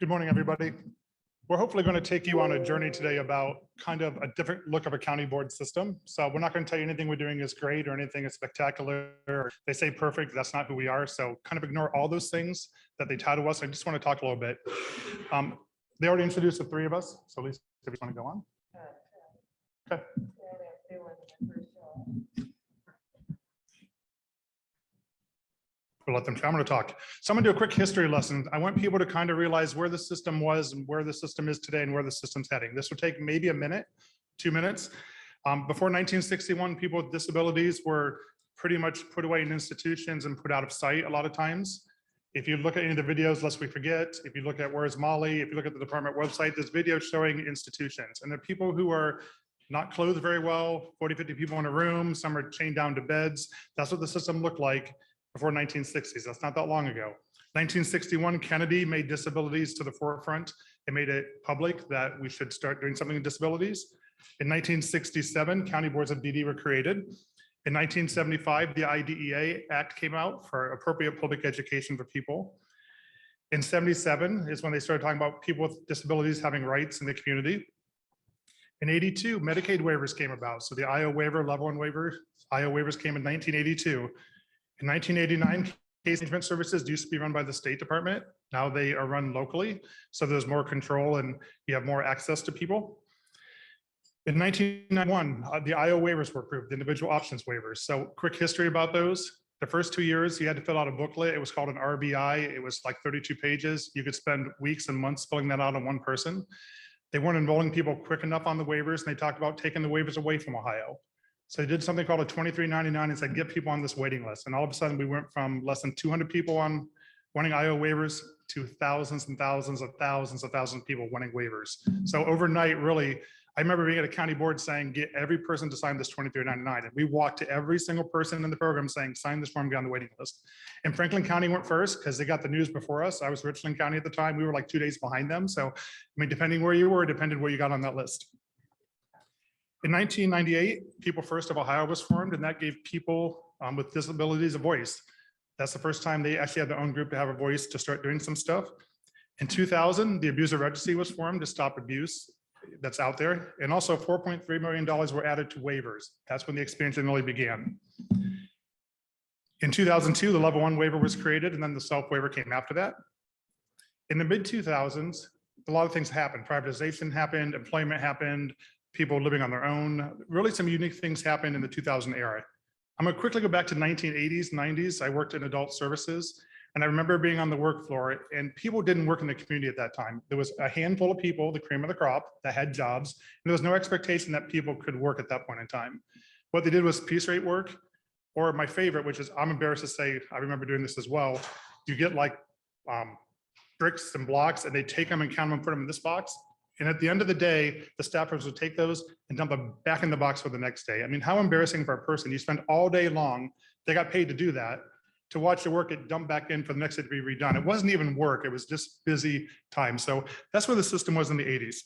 Good morning, everybody. We're hopefully going to take you on a journey today about kind of a different look of a county board system. So we're not going to tell you anything we're doing is great or anything is spectacular. Or they say perfect. That's not who we are. So kind of ignore all those things that they title us. I just want to talk a little bit. They already introduced the three of us. So Lisa, if you want to go on. Okay. We'll let them. I'm going to talk. So I'm going to do a quick history lesson. I want people to kind of realize where the system was and where the system is today and where the system's heading. This will take maybe a minute, 2 minutes. Before 1961, people with disabilities were pretty much put away in institutions and put out of sight a lot of times. If you look at any of the videos, lest we forget, if you look at Where's Molly, if you look at the department website, there's videos showing institutions. And there are people who are not clothed very well, 40, 50 people in a room, some are chained down to beds. That's what the system looked like before 1960s. That's not that long ago. 1961, Kennedy made disabilities to the forefront. It made it public that we should start doing something with disabilities. In 1967, county boards of DD were created. In 1975, the IDEA Act came out for appropriate public education for people. In 77 is when they started talking about people with disabilities having rights in the community. In 82, Medicaid waivers came about. So the IO waiver, level one waiver, IO waivers came in 1982. In 1989, case management services used to be run by the State Department. Now they are run locally. So there's more control and you have more access to people. In 1991, the IO waivers were approved, the individual options waivers. So quick history about those. The first 2 years, you had to fill out a booklet. It was called an RBI. It was like 32 pages. You could spend weeks and months filling that out on one person. They weren't enrolling people quick enough on the waivers, and they talked about taking the waivers away from Ohio. So they did something called a 2399 and said, get people on this waiting list. And all of a sudden we went from less than 200 people on wanting IO waivers to thousands and thousands of thousands of thousands of people wanting waivers. So overnight, really, I remember being at a county board saying, get every person to sign this 2399. And we walked to every single person in the program saying, sign this form, get on the waiting list. And Franklin County went first because they got the news before us. I was Richland County at the time. We were like 2 days behind them. So, I mean, depending where you were, depended where you got on that list. In 1998, People First of Ohio was formed, and that gave people with disabilities a voice. That's the first time they actually had their own group to have a voice to start doing some stuff. In 2000, the Abuser Registry was formed to stop abuse that's out there. And also $4.3 million were added to waivers. That's when the expansion really began. In 2002, the level one waiver was created, and then the self waiver came after that. In the mid 2000s, a lot of things happened. Privatization happened, employment happened, people living on their own. Really some unique things happened in the 2000 era. I'm gonna quickly go back to 1980s, 90s. I worked in adult services, and I remember being on the work floor, and people didn't work in the community at that time. There was a handful of people, the cream of the crop, that had jobs, and there was no expectation that people could work at that point in time. What they did was piece rate work, or my favorite, which is, I'm embarrassed to say, I remember doing this as well. You get like bricks and blocks, and they take them and count them and put them in this box. And at the end of the day, the staffers would take those and dump them back in the box for the next day. I mean, how embarrassing for a person. You spend all day long, they got paid to do that, to watch the work get dumped back in for the next day to be redone. It wasn't even work, it was just busy time. So that's where the system was in the 80s.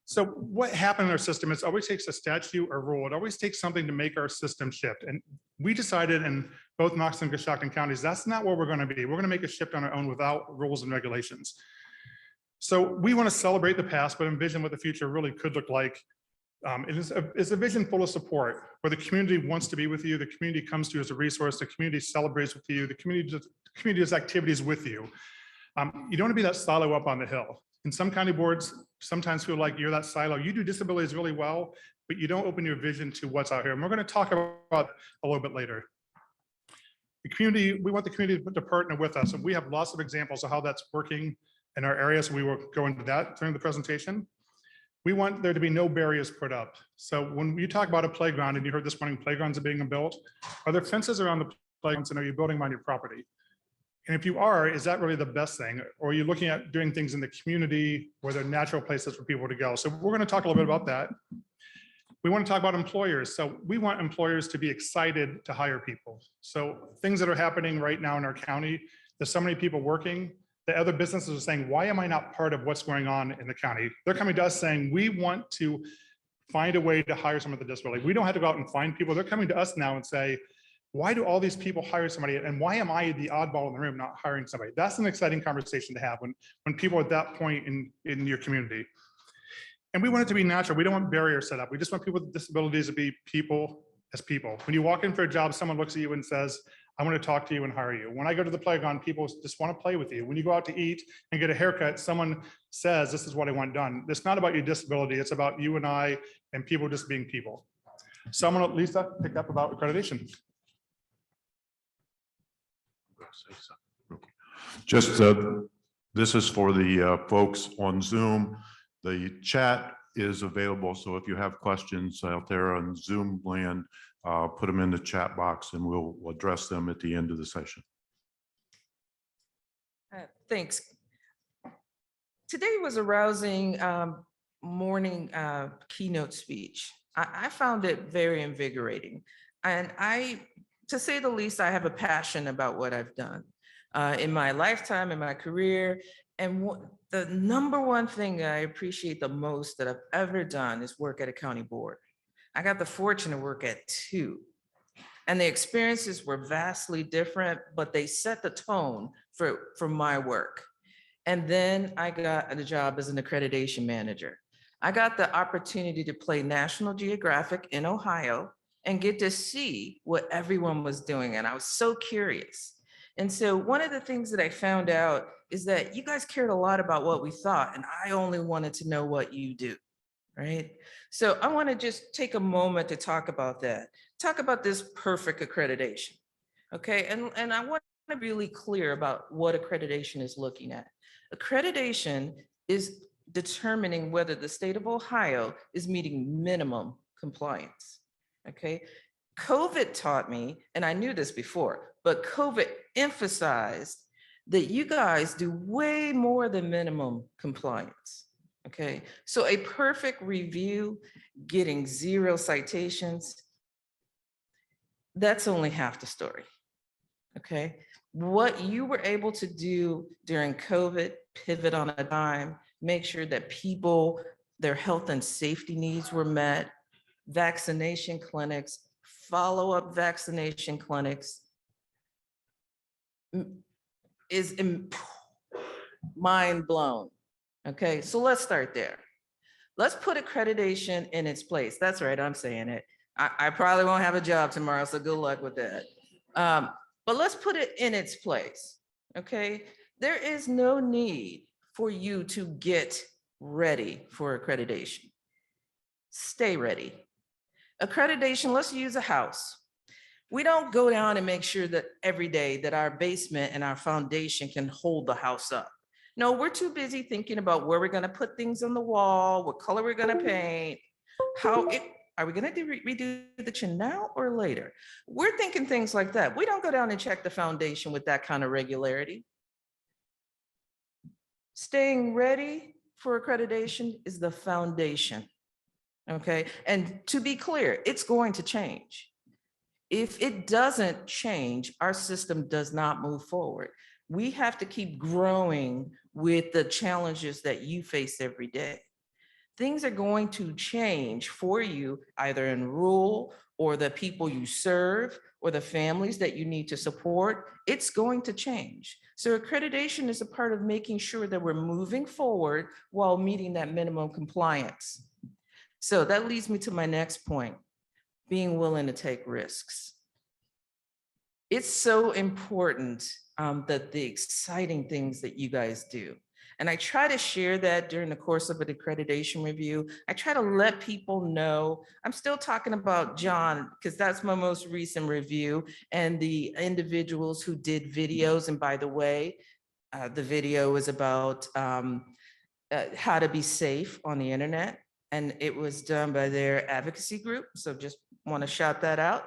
So what happened in our system is it always takes a statute or rule. It always takes something to make our system shift. And we decided in both Knox and Coshocton counties, that's not where we're gonna be. We're gonna make a shift on our own without rules and regulations. So we want to celebrate the past, but envision what the future really could look like. It's a vision full of support, where the community wants to be with you, the community comes to you as a resource, the community celebrates with you, the community does activities with you. You don't want to be that silo up on the hill. And some county boards sometimes feel like you're that silo. You do disabilities really well, but you don't open your vision to what's out here. And we're going to talk about a little bit later. The community, we want the community to partner with us, and we have lots of examples of how that's working in our area, so we will go into that during the presentation. We want there to be no barriers put up. So when you talk about a playground, and you heard this morning, playgrounds are being built, are there fences around the playgrounds, and are you building them on your property? And if you are, is that really the best thing? Or are you looking at doing things in the community where there are natural places for people to go? So we're gonna talk a little bit about that. We want to talk about employers. So we want employers to be excited to hire people. So things that are happening right now in our county, there's so many people working. The other businesses are saying, why am I not part of what's going on in the county? They're coming to us saying, we want to find a way to hire someone with a disability. We don't have to go out and find people. They're coming to us now and say, Why do all these people hire somebody? And why am I the oddball in the room not hiring somebody? That's an exciting conversation to have when people are at that point in your community. And we want it to be natural. We don't want barriers set up. We just want people with disabilities to be people as people. When you walk in for a job, someone looks at you and says, I want to talk to you and hire you. When I go to the playground, people just want to play with you. When you go out to eat and get a haircut, someone says, this is what I want done. It's not about your disability. It's about you and I and people just being people. So I'm going to, Lisa, pick up about accreditation. Just this is for the folks on Zoom. The chat is available, so if you have questions out there on Zoom land, put them in the chat box and we'll address them at the end of the session. Thanks. Today was a rousing morning keynote speech. I found it very invigorating. And to say the least, I have a passion about what I've done in my lifetime, in my career. And the number one thing I appreciate the most that I've ever done is work at a county board. I got the fortune to work at 2. And the experiences were vastly different, but they set the tone for my work. And then I got a job as an accreditation manager. I got the opportunity to play National Geographic in Ohio and get to see what everyone was doing. And I was so curious. And so one of the things that I found out is that you guys cared a lot about what we thought, and I only wanted to know what you do, right? So I want to just take a moment to talk about that. Talk about this perfect accreditation, okay? And I want to be really clear about what accreditation is looking at. Accreditation is determining whether the state of Ohio is meeting minimum compliance, okay? COVID taught me, and I knew this before, but COVID emphasized that you guys do way more than minimum compliance, okay? So a perfect review, getting 0 citations, that's only half the story, okay? What you were able to do during COVID, pivot on a dime, make sure that people, their health and safety needs were met, vaccination clinics, follow-up vaccination clinics, is mind blown. Okay, so let's start there. Let's put accreditation in its place. That's right, I'm saying it. I probably won't have a job tomorrow, so good luck with that. But let's put it in its place, okay? There is no need for you to get ready for accreditation. Stay ready. Accreditation, let's use a house. We don't go down and make sure that every day that our basement and our foundation can hold the house up. No, we're too busy thinking about where we're gonna put things on the wall, what color we're gonna paint, are we gonna redo the kitchen now or later? We're thinking things like that. We don't go down and check the foundation with that kind of regularity. Staying ready for accreditation is the foundation, okay? And to be clear, it's going to change. If it doesn't change, our system does not move forward. We have to keep growing with the challenges that you face every day. Things are going to change for you, either in rural or the people you serve or the families that you need to support. It's going to change. So accreditation is a part of making sure that we're moving forward while meeting that minimum compliance. So that leads me to my next point, being willing to take risks. It's so important that the exciting things that you guys do. And I try to share that during the course of an accreditation review. I try to let people know, I'm still talking about John, because that's my most recent review, and the individuals who did videos. And by the way, the video is about how to be safe on the internet. And it was done by their advocacy group. So just want to shout that out.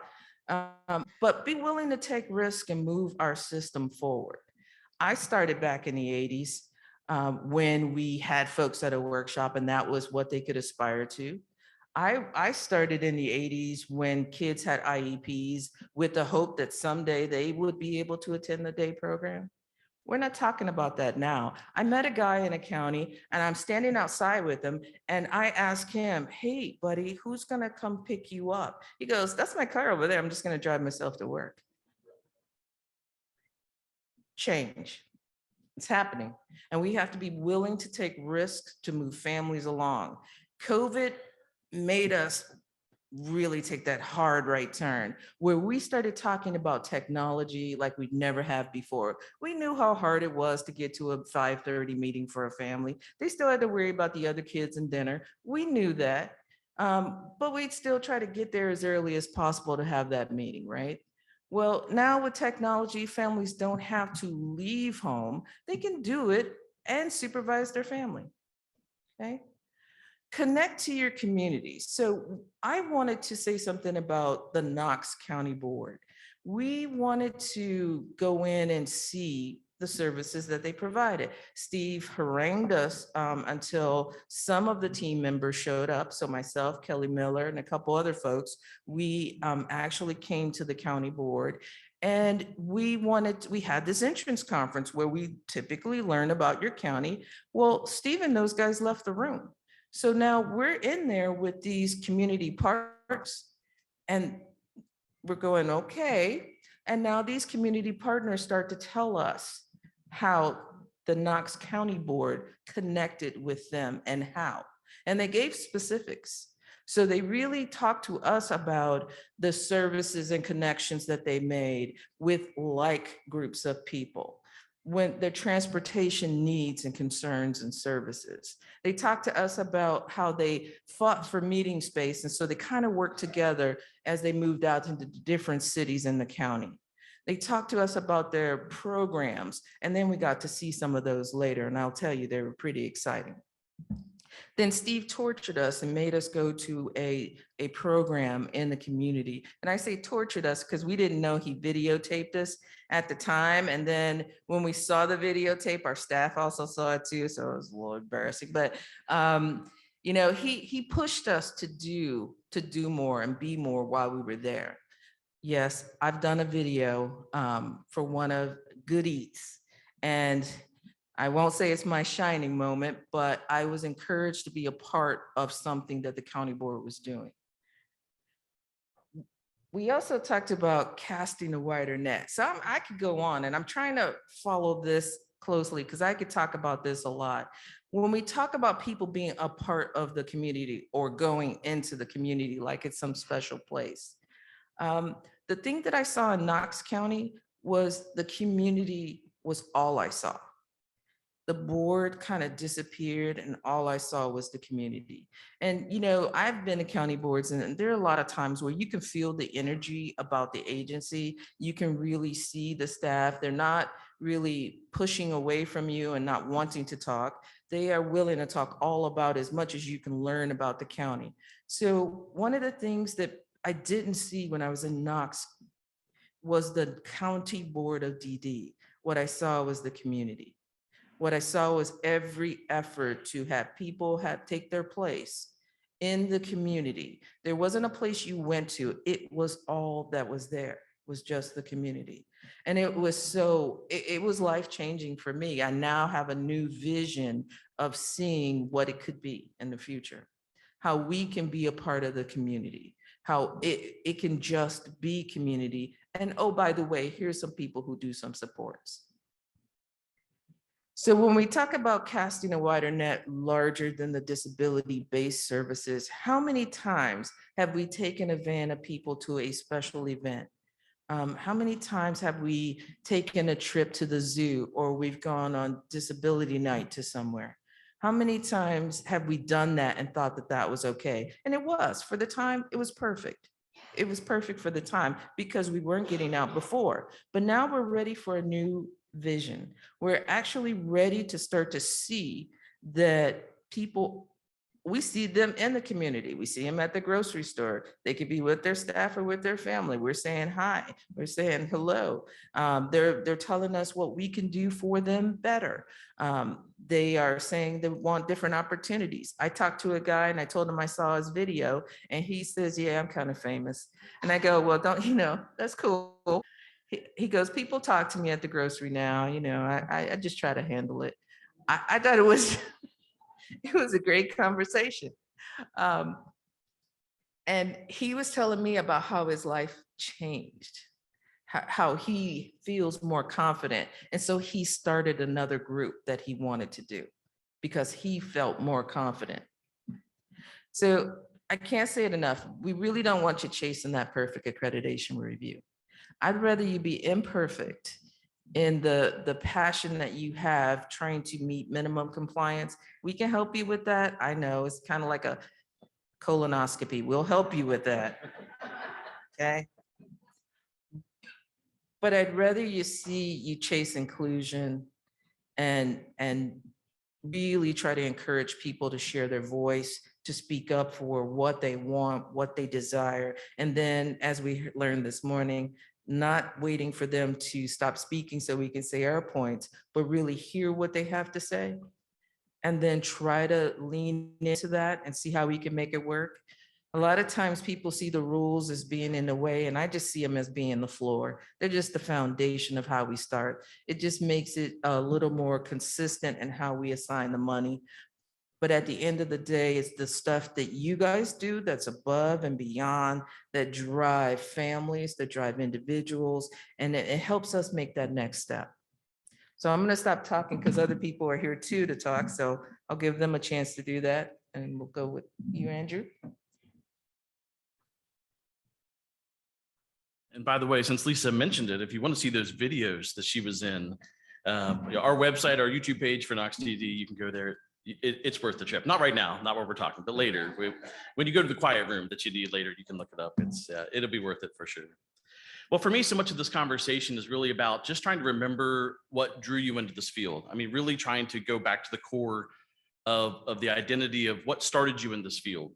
But be willing to take risk and move our system forward. I started back in the 80s when we had folks at a workshop and that was what they could aspire to. I started in the 80s when kids had IEPs with the hope that someday they would be able to attend the day program. We're not talking about that now. I met a guy in a county and I'm standing outside with him and I asked him, hey buddy, who's gonna come pick you up? He goes, that's my car over there. I'm just gonna drive myself to work. change. It's happening. And we have to be willing to take risks to move families along. COVID made us really take that hard right turn where we started talking about technology like we'd never have before. We knew how hard it was to get to a 5:30 meeting for a family. They still had to worry about the other kids and dinner. We knew that, but we'd still try to get there as early as possible to have that meeting, right? Well, now with technology, families don't have to leave home. They can do it and supervise their family, okay? Connect to your community. So I wanted to say something about the Knox County Board. We wanted to go in and see the services that they provided. Steve harangued us until some of the team members showed up. So myself, Kelly Miller, and a couple other folks, we actually came to the county board. And we had this entrance conference where we typically learn about your county. Well, Steve and those guys left the room. So now we're in there with these community partners and we're going, okay. And now these community partners start to tell us how the Knox County Board connected with them and how. And they gave specifics. So they really talked to us about the services and connections that they made with like groups of people, when their transportation needs and concerns and services. They talked to us about how they fought for meeting space. And so they kind of worked together as they moved out into different cities in the county. They talked to us about their programs. And then we got to see some of those later. And I'll tell you, they were pretty exciting. Then Steve tortured us and made us go to a program in the community. And I say tortured us because we didn't know he videotaped us at the time. And then when we saw the videotape, our staff also saw it too. So it was a little embarrassing. But you know, he pushed us to do more and be more while we were there. Yes, I've done a video for one of Good Eats. And I won't say it's my shining moment, but I was encouraged to be a part of something that the county board was doing. We also talked about casting a wider net. So I could go on and I'm trying to follow this closely because I could talk about this a lot. When we talk about people being a part of the community or going into the community like it's some special place, the thing that I saw in Knox County was the community was all I saw. The board kind of disappeared and all I saw was the community. And, you know, I've been to county boards and there are a lot of times where you can feel the energy about the agency. You can really see the staff. They're not really pushing away from you and not wanting to talk. They are willing to talk all about as much as you can learn about the county. So one of the things that I didn't see when I was in Knox was the county board of DD. What I saw was the community. What I saw was every effort to have people take their place in the community. There wasn't a place you went to. It was all that was there, was just the community. And it was it was life-changing for me. I now have a new vision of seeing what it could be in the future, how we can be a part of the community, how it can just be community. And oh, by the way, here's some people who do some supports. So when we talk about casting a wider net larger than the disability-based services, how many times have we taken a van of people to a special event? How many times have we taken a trip to the zoo or we've gone on disability night to somewhere? How many times have we done that and thought that that was okay? And it was, for the time, it was perfect. It was perfect for the time because we weren't getting out before, but now we're ready for a new vision. We're actually ready to start to see that people, we see them in the community. We see them at the grocery store. They could be with their staff or with their family. We're saying hi, we're saying hello. They're telling us what we can do for them better. They are saying they want different opportunities. I talked to a guy and I told him I saw his video and he says, yeah, I'm kind of famous. And I go, well, don't, you know, that's cool. He goes, people talk to me at the grocery now, you know, I just try to handle it. I thought it was, it was a great conversation. And he was telling me about how his life changed, how he feels more confident. And so he started another group that he wanted to do because he felt more confident. So I can't say it enough. We really don't want you chasing that perfect accreditation review. I'd rather you be imperfect in the passion that you have trying to meet minimum compliance. We can help you with that. I know it's kind of like a colonoscopy. We'll help you with that. Okay. But I'd rather you see you chase inclusion and really try to encourage people to share their voice, to speak up for what they want, what they desire. And then, as we learned this morning, not waiting for them to stop speaking so we can say our points, but really hear what they have to say. And then try to lean into that and see how we can make it work. A lot of times people see the rules as being in the way, and I just see them as being the floor. They're just the foundation of how we start. It just makes it a little more consistent in how we assign the money. But at the end of the day, it's the stuff that you guys do that's above and beyond, that drive families, that drive individuals, and it helps us make that next step. So I'm going to stop talking because other people are here too to talk. So I'll give them a chance to do that. And we'll go with you, Andrew. And by the way, since Lisa mentioned it, if you want to see those videos that she was in, our website, our YouTube page for Knox DD, you can go there. It's worth the trip. Not right now, not where we're talking, but later. When you go to the quiet room that you need later, you can look it up. It'll be worth it for sure. Well, for me, so much of this conversation is really about just trying to remember what drew you into this field. I mean, really trying to go back to the core of the identity of what started you in this field.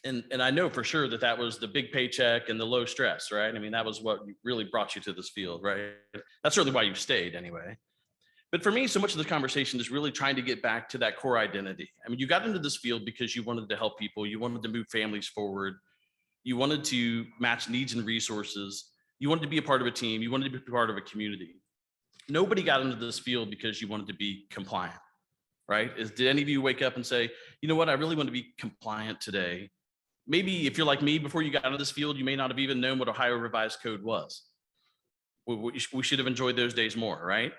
And I know for sure that was the big paycheck and the low stress, right? I mean, that was what really brought you to this field, right? That's certainly why you stayed anyway. But for me, so much of the conversation is really trying to get back to that core identity. I mean, you got into this field because you wanted to help people. You wanted to move families forward. You wanted to match needs and resources. You wanted to be a part of a team. You wanted to be part of a community. Nobody got into this field because you wanted to be compliant, right? Did any of you wake up and say, you know what, I really want to be compliant today? Maybe if you're like me, before you got into this field, you may not have even known what Ohio Revised Code was. We should have enjoyed those days more, right?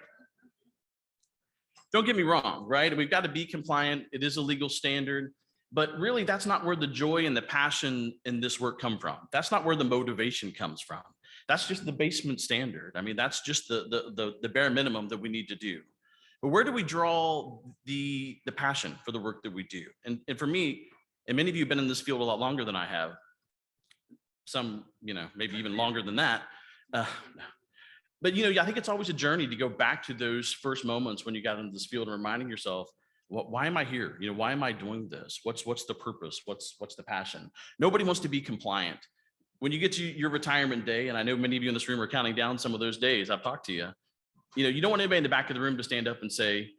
Don't get me wrong, right? We've got to be compliant. It is a legal standard, but really that's not where the joy and the passion in this work come from. That's not where the motivation comes from. That's just the basement standard. I mean, that's just the bare minimum that we need to do. But where do we draw the passion for the work that we do? And for me, and many of you have been in this field a lot longer than I have, some, maybe even longer than that. But, I think it's always a journey to go back to those first moments when you got into this field and reminding yourself, why am I here? Why am I doing this? What's the purpose? What's the passion? Nobody wants to be compliant. When you get to your retirement day, and I know many of you in this room are counting down some of those days, I've talked to you, you don't want anybody in the back of the room to stand up and say,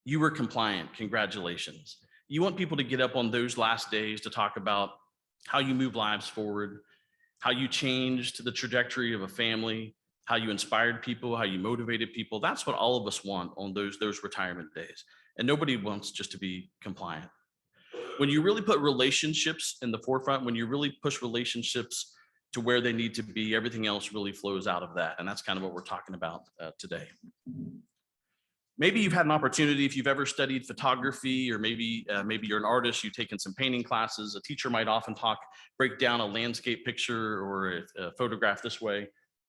you were compliant, congratulations. You want people to get up on those last days to talk about how you move lives forward, how you changed the trajectory of a family, how you inspired people, how you motivated people. That's what all of us want on those retirement days. And nobody wants just to be compliant. When you really put relationships in the forefront, when you really push relationships to where they need to be, everything else really flows out of that. And that's kind of what we're talking about today. Maybe you've had an opportunity, if you've ever studied photography, or maybe you're an artist, you've taken some painting classes. A teacher might often break down a landscape picture or a photograph this way: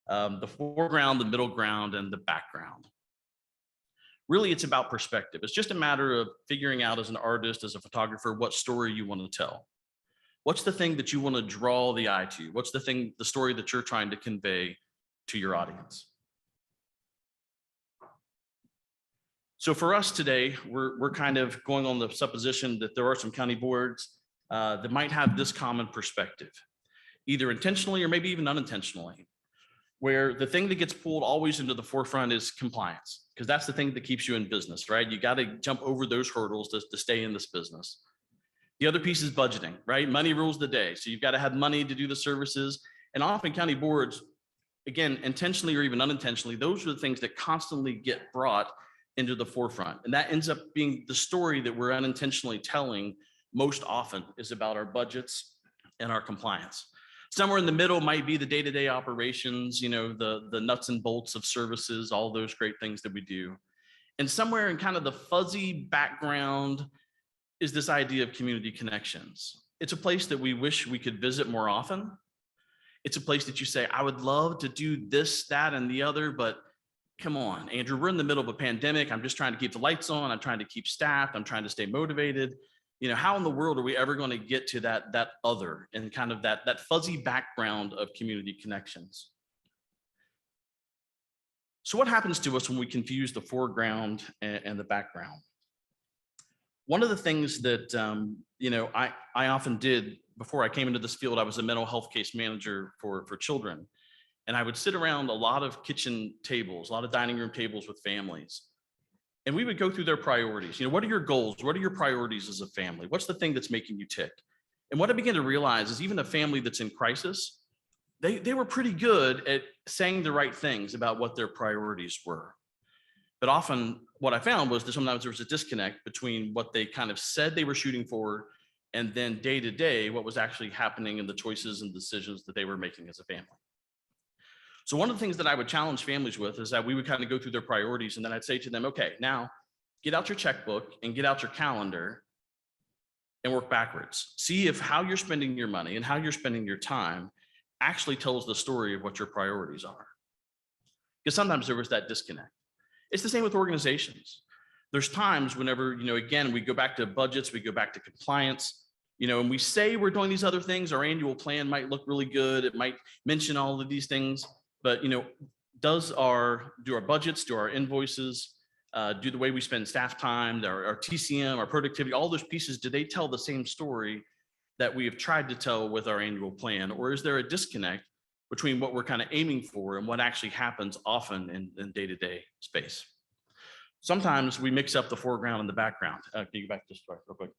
the foreground, the middle ground, and the background. Really, it's about perspective. It's just a matter of figuring out as an artist, as a photographer, what story you want to tell. What's the thing that you want to draw the eye to? What's the story that you're trying to convey to your audience? So for us today, we're kind of going on the supposition that there are some county boards that might have this common perspective, either intentionally or maybe even unintentionally, where the thing that gets pulled always into the forefront is compliance, because that's the thing that keeps you in business, right? You got to jump over those hurdles to stay in this business. The other piece is budgeting, right? Money rules the day. So you've got to have money to do the services. And often county boards, again, intentionally or even unintentionally, those are the things that constantly get brought into the forefront. And that ends up being the story that we're unintentionally telling most often, is about our budgets and our compliance. Somewhere in the middle might be the day-to-day operations, the nuts and bolts of services, all those great things that we do. And somewhere in kind of the fuzzy background is this idea of community connections. It's a place that we wish we could visit more often. It's a place that you say, I would love to do this, that, and the other, but come on, Andrew, we're in the middle of a pandemic. I'm just trying to keep the lights on. I'm trying to keep staffed. I'm trying to stay motivated. How in the world are we ever going to get to that other and kind of that fuzzy background of community connections? So what happens to us when we confuse the foreground and the background? One of the things that, I often did before I came into this field, I was a mental health case manager for children. And I would sit around a lot of kitchen tables, a lot of dining room tables with families. And we would go through their priorities. What are your goals? What are your priorities as a family? What's the thing that's making you tick? And what I began to realize is even a family that's in crisis, they were pretty good at saying the right things about what their priorities were. But often what I found was that sometimes there was a disconnect between what they kind of said they were shooting for and then day to day, what was actually happening in the choices and decisions that they were making as a family. So one of the things that I would challenge families with is that we would kind of go through their priorities, and then I'd say to them, okay, now get out your checkbook and get out your calendar and work backwards. See if how you're spending your money and how you're spending your time actually tells the story of what your priorities are. Because sometimes there was that disconnect. It's the same with organizations. There's times whenever, again, we go back to budgets, we go back to compliance, and we say we're doing these other things. Our annual plan might look really good. It might mention all of these things, but, do our budgets, do our invoices, do the way we spend staff time, our TCM, our productivity, all those pieces, do they tell the same story that we have tried to tell with our annual plan? Or is there a disconnect between what we're kind of aiming for and what actually happens often in day-to-day space? Sometimes we mix up the foreground and the background. Can you go back to start real quick?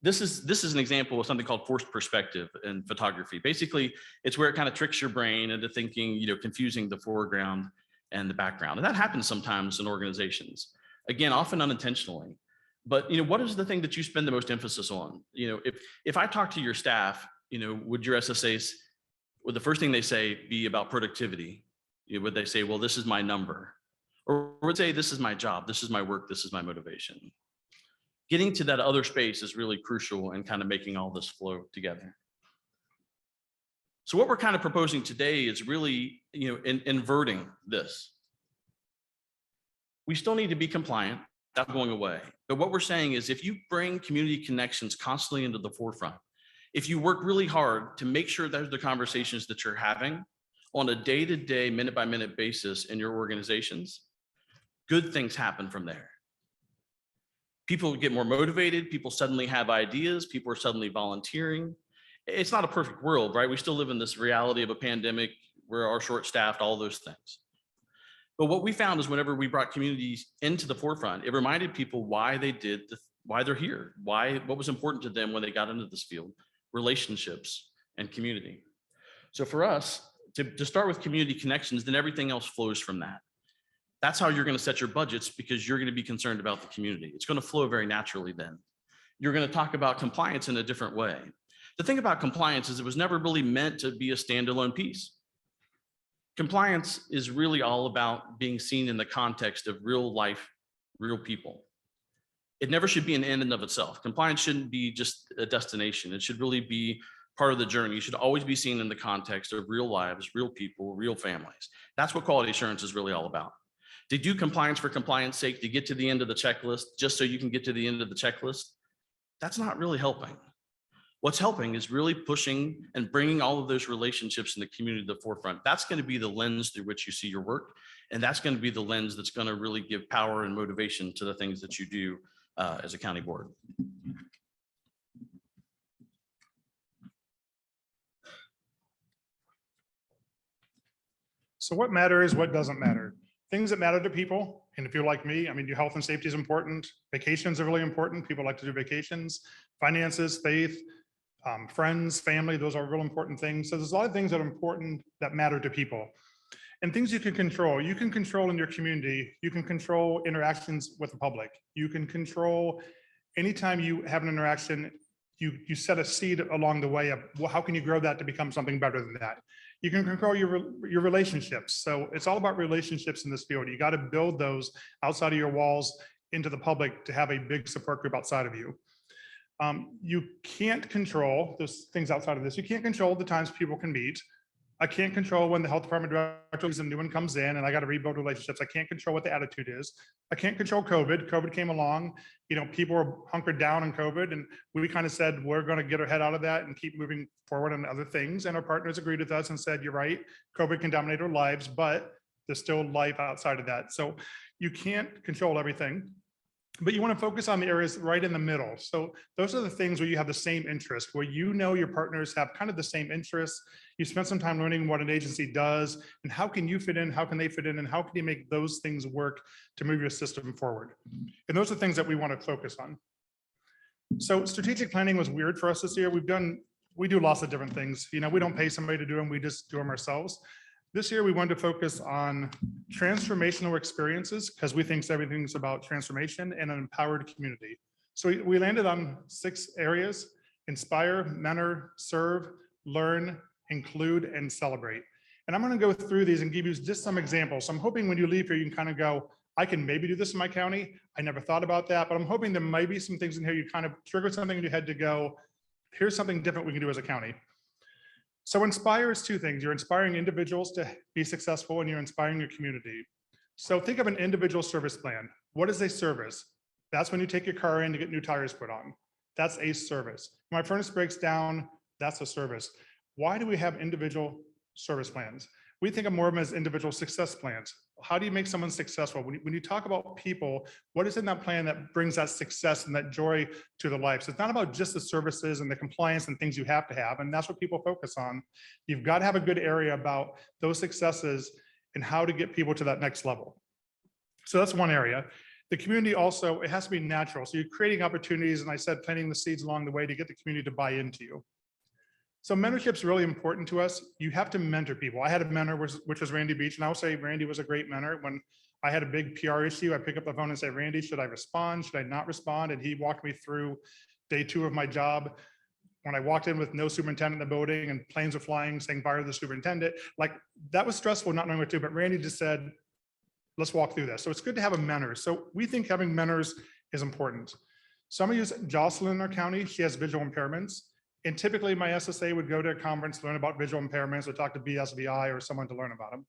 This is an example of something called forced perspective in photography. Basically, it's where it kind of tricks your brain into thinking, confusing the foreground and the background. And that happens sometimes in organizations. Again, often unintentionally. But what is the thing that you spend the most emphasis on? If I talk to your staff, would your SSAs, would the first thing they say be about productivity? Would they say, well, this is my number? Or would they say, this is my job, this is my work, this is my motivation? Getting to that other space is really crucial in kind of making all this flow together. So what we're kind of proposing today is really, inverting this. We still need to be compliant, that's going away. But what we're saying is if you bring community connections constantly into the forefront, if you work really hard to make sure that the conversations that you're having on a day-to-day, minute-by-minute basis in your organizations, good things happen from there. People get more motivated, people suddenly have ideas, people are suddenly volunteering. It's not a perfect world, right? We still live in this reality of a pandemic, we are short-staffed, all those things. But what we found is whenever we brought communities into the forefront, it reminded people why they did, why they're here, what was important to them when they got into this field, relationships and community. So for us, to start with community connections, then everything else flows from that. That's how you're going to set your budgets because you're going to be concerned about the community. It's going to flow very naturally then. You're going to talk about compliance in a different way. The thing about compliance is it was never really meant to be a standalone piece. Compliance is really all about being seen in the context of real life, real people. It never should be an end in of itself. Compliance shouldn't be just a destination. It should really be part of the journey. You should always be seen in the context of real lives, real people, real families. That's what quality assurance is really all about. To do compliance for compliance sake, to get to the end of the checklist, just so you can get to the end of the checklist, that's not really helping. What's helping is really pushing and bringing all of those relationships in the community to the forefront. That's going to be the lens through which you see your work. And that's going to be the lens that's going to really give power and motivation to the things that you do as a county board. So what matters, what doesn't matter? Things that matter to people, and if you're like me, your health and safety is important. Vacations are really important. People like to do vacations. Finances, faith, friends, family, those are real important things. So there's a lot of things that are important that matter to people. And things you can control. You can control in your community. You can control interactions with the public. You can control anytime you have an interaction you set a seed along the way of, well, how can you grow that to become something better than that? You can control your relationships. So it's all about relationships in this field. You got to build those outside of your walls into the public to have a big support group outside of you. You can't control those things outside of this. You can't control the times people can meet. I can't control when the health department director leaves and a new one comes in and I got to rebuild relationships. I can't control what the attitude is. I can't control COVID. COVID came along, people were hunkered down in COVID and we kind of said, we're going to get our head out of that and keep moving forward on other things. And our partners agreed with us and said, you're right, COVID can dominate our lives, but there's still life outside of that. So you can't control everything, but you want to focus on the areas right in the middle. So those are the things where you have the same interest, where your partners have kind of the same interests. You spend some time learning what an agency does and how can you fit in, how can they fit in, and how can you make those things work to move your system forward. And those are things that we want to focus on. So strategic planning was weird for us this year. We do lots of different things. We don't pay somebody to do them, we just do them ourselves. This year, we wanted to focus on transformational experiences because we think everything's about transformation and an empowered community. So we landed on 6 areas: inspire, mentor, serve, learn, include, and celebrate. And I'm going to go through these and give you just some examples. So I'm hoping when you leave here, you can kind of go, I can maybe do this in my county. I never thought about that, but I'm hoping there might be some things in here you kind of trigger something in your head to go, here's something different we can do as a county. So inspire is 2 things. You're inspiring individuals to be successful and you're inspiring your community. So think of an individual service plan. What is a service? That's when you take your car in to get new tires put on. That's a service. My furnace breaks down, that's a service. Why do we have individual service plans? We think of more of them as individual success plans. How do you make someone successful? When you talk about people, what is in that plan that brings that success and that joy to their lives? It's not about just the services and the compliance and things you have to have, and that's what people focus on. You've got to have a good area about those successes and how to get people to that next level. So that's one area. The community also, it has to be natural. So you're creating opportunities, and I said planting the seeds along the way to get the community to buy into you. So mentorship is really important to us. You have to mentor people. I had a mentor, which was Randy Beach, and I'll say Randy was a great mentor. When I had a big PR issue, I pick up the phone and say, Randy, should I respond? Should I not respond? And he walked me through day 2 of my job. When I walked in with no superintendent in the building and planes were flying saying fire the superintendent, like that was stressful, not knowing what to do, but Randy just said, let's walk through this. So it's good to have a mentor. So we think having mentors is important. So I'm gonna use Jocelyn in our county. She has visual impairments. And typically my SSA would go to a conference, learn about visual impairments, or talk to BSVI or someone to learn about them.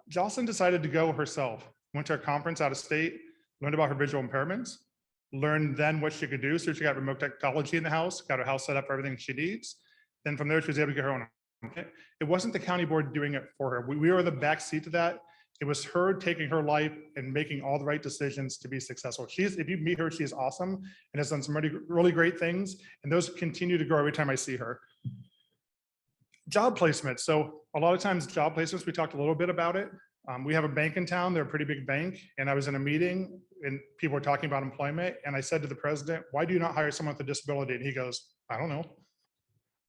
Jocelyn decided to go herself, went to a conference out of state, learned about her visual impairments, learned then what she could do. So she got remote technology in the house, got her house set up for everything she needs. Then from there, she was able to get her own. It wasn't the county board doing it for her. We were the back seat to that. It was her taking her life and making all the right decisions to be successful. If you meet her, she is awesome and has done some really great things. And those continue to grow every time I see her. Job placement. So a lot of times job placements, we talked a little bit about it. We have a bank in town. They're a pretty big bank. And I was in a meeting and people were talking about employment. And I said to the president, why do you not hire someone with a disability? And he goes, I don't know.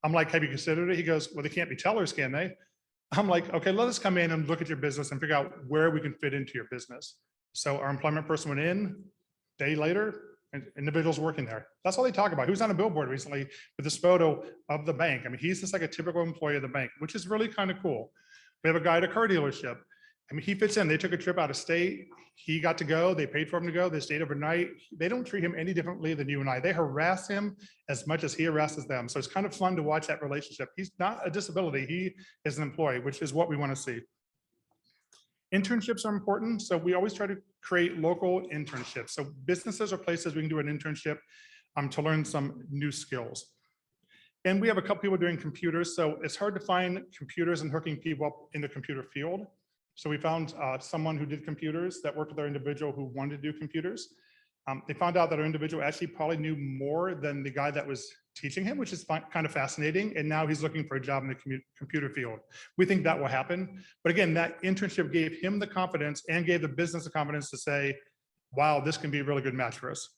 I'm like, have you considered it? He goes, well, they can't be tellers, can they? I'm like, okay, let us come in and look at your business and figure out where we can fit into your business. So our employment person went in, day later, and individuals working there. That's all they talk about. He was on a billboard recently with this photo of the bank. I mean, he's just like a typical employee of the bank, which is really kind of cool. We have a guy at a car dealership. I mean, he fits in. They took a trip out of state. He got to go. They paid for him to go. They stayed overnight. They don't treat him any differently than you and I. They harass him as much as he harasses them. So it's kind of fun to watch that relationship. He's not a disability. He is an employee, which is what we want to see. Internships are important. So we always try to create local internships. So businesses are places we can do an internship to learn some new skills. And we have a couple people doing computers. So it's hard to find computers and hooking people up in the computer field. So we found someone who did computers that worked with our individual who wanted to do computers. They found out that our individual actually probably knew more than the guy that was teaching him, which is kind of fascinating. And now he's looking for a job in the computer field. We think that will happen. But again, that internship gave him the confidence and gave the business the confidence to say, wow, this can be a really good match for us.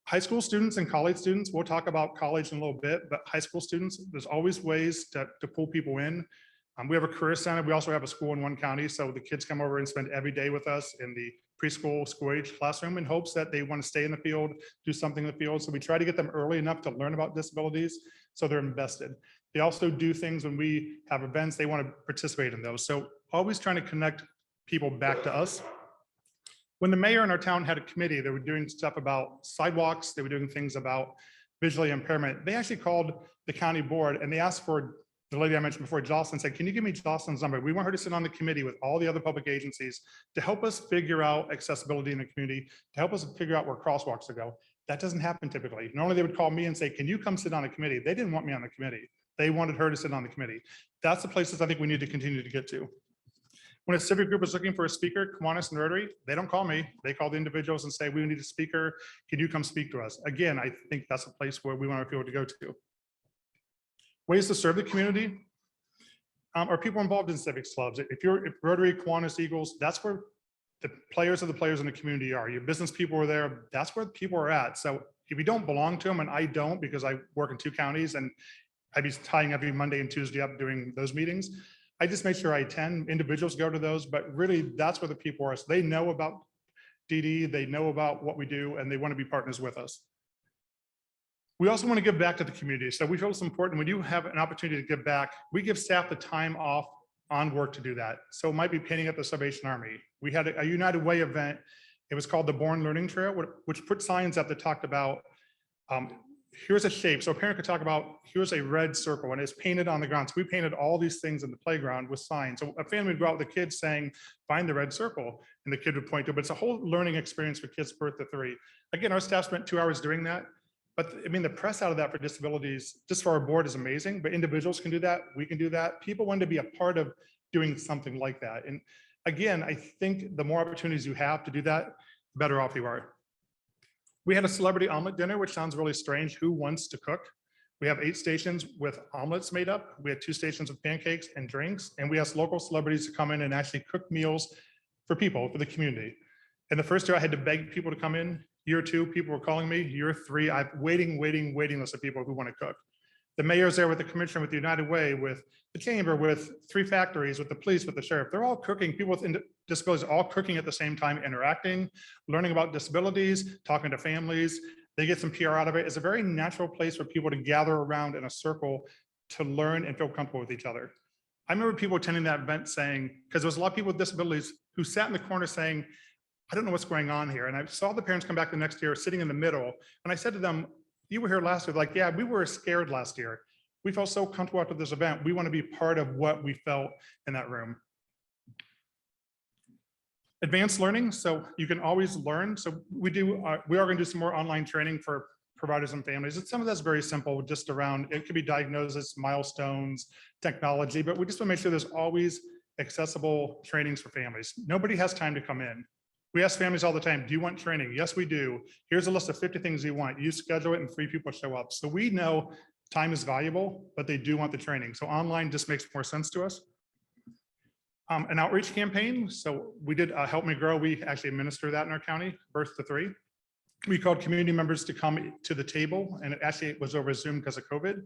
High school students and college students, we'll talk about college in a little bit, but high school students, there's always ways to pull people in. We have a career center. We also have a school in one county. So the kids come over and spend every day with us in the preschool, school age classroom in hopes that they want to stay in the field, do something in the field. So we try to get them early enough to learn about disabilities so they're invested. They also do things when we have events, they want to participate in those. So always trying to connect people back to us. When the mayor in our town had a committee, they were doing stuff about sidewalks, they were doing things about visually impairment. They actually called the county board and they asked for the lady I mentioned before, Jocelyn, said, can you give me Jocelyn's number? We want her to sit on the committee with all the other public agencies to help us figure out accessibility in the community, to help us figure out where crosswalks to go. That doesn't happen typically. Normally they would call me and say, can you come sit on a committee? They didn't want me on the committee. They wanted her to sit on the committee. That's the places I think we need to continue to get to. When a civic group is looking for a speaker, Kiwanis and Rotary, they don't call me. They call the individuals and say, we need a speaker. Can you come speak to us? Again, I think that's a place where we want our people to go to. Ways to serve the community. Are people involved in civics clubs? If Rotary, Kiwanis, Eagles, that's where the players of the players in the community are. Your business people are there. That's where people are at. So if you don't belong to them, and I don't because I work in 2 counties and I'd be tying every Monday and Tuesday up doing those meetings, I just make sure I attend. Individuals go to those, but really that's where the people are. So they know about DD, they know about what we do, and they want to be partners with us. We also want to give back to the community. So we feel it's important when you have an opportunity to give back, we give staff the time off on work to do that. So it might be painting up the Salvation Army. We had a United Way event. It was called the Born Learning Trail, which put signs up that talked about, here's a shape. So a parent could talk about, here's a red circle and it's painted on the ground. So we painted all these things in the playground with signs. So a family would go out with the kids saying, find the red circle. And the kid would point to it. But it's a whole learning experience for kids birth to 3. Again, our staff spent 2 hours doing that. But I mean, the press out of that for disabilities, just for our board is amazing, but individuals can do that. We can do that. People want to be a part of doing something like that. And again, I think the more opportunities you have to do that, the better off you are. We had a celebrity omelet dinner, which sounds really strange. Who wants to cook? We have 8 stations with omelets made up. We had 2 stations with pancakes and drinks. And we asked local celebrities to come in and actually cook meals for people, for the community. And the first year I had to beg people to come in. Year 2, people were calling me. Year 3, I've waiting list of people who want to cook. The mayor's there with the commissioner, with the United Way, with the chamber, with 3 factories, with the police, with the sheriff. They're all cooking. People with disabilities are all cooking at the same time, interacting, learning about disabilities, talking to families. They get some PR out of it. It's a very natural place for people to gather around in a circle to learn and feel comfortable with each other. I remember people attending that event saying, because there was a lot of people with disabilities who sat in the corner saying, I don't know what's going on here. And I saw the parents come back the next year sitting in the middle. And I said to them, you were here last year. Like, yeah, we were scared last year. We felt so comfortable after this event. We want to be part of what we felt in that room. Advanced learning. So you can always learn. So we are going to do some more online training for providers and families. And some of that's very simple, just around, it could be diagnosis, milestones, technology, but we just want to make sure there's always accessible trainings for families. Nobody has time to come in. We ask families all the time, do you want training? Yes, we do. Here's a list of 50 things you want. You schedule it and 3 people show up. So we know time is valuable, but they do want the training. So online just makes more sense to us. An outreach campaign. So we did Help Me Grow. We actually administer that in our county, birth to 3. We called community members to come to the table, and it actually was over Zoom because of COVID,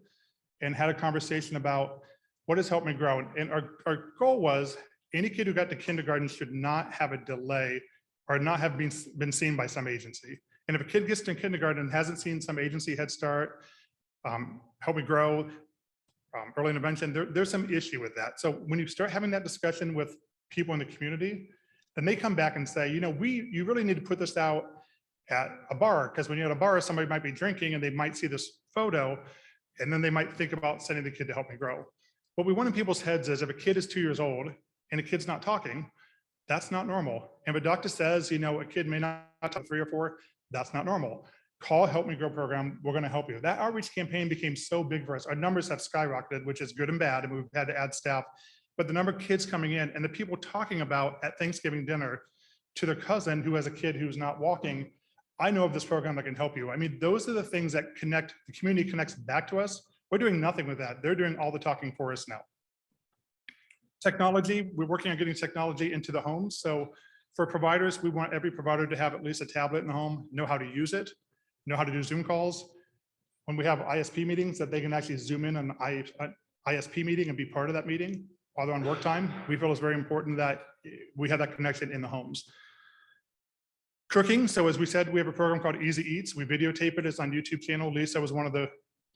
and had a conversation about what is Help Me Grow. And our goal was any kid who got to kindergarten should not have a delay or not have been seen by some agency. And if a kid gets to kindergarten and hasn't seen some agency, Head Start, Help Me Grow, early intervention, there's some issue with that. So when you start having that discussion with people in the community, then they come back and say, you know, you really need to put this out at a bar, because when you're at a bar, somebody might be drinking and they might see this photo, and then they might think about sending the kid to Help Me Grow. What we want in people's heads is if a kid is 2 years old and a kid's not talking, that's not normal. And if a doctor says, you know, a kid may not talk 3 or 4, that's not normal. Call Help Me Grow program. We're going to help you. That outreach campaign became so big for us. Our numbers have skyrocketed, which is good and bad. And we've had to add staff, but the number of kids coming in and the people talking about at Thanksgiving dinner to their cousin who has a kid who's not walking, I know of this program that can help you. I mean, those are the things that connect, the community connects back to us. We're doing nothing with that. They're doing all the talking for us now. Technology, we're working on getting technology into the homes. So for providers, we want every provider to have at least a tablet in the home, know how to use it, know how to do Zoom calls. When we have ISP meetings, that they can actually zoom in on an ISP meeting and be part of that meeting. while they're on work time. We feel it's very important that we have that connection in the homes. Cooking. So as we said, we have a program called Easy Eats. We videotape it. It's on YouTube channel. Lisa was one of the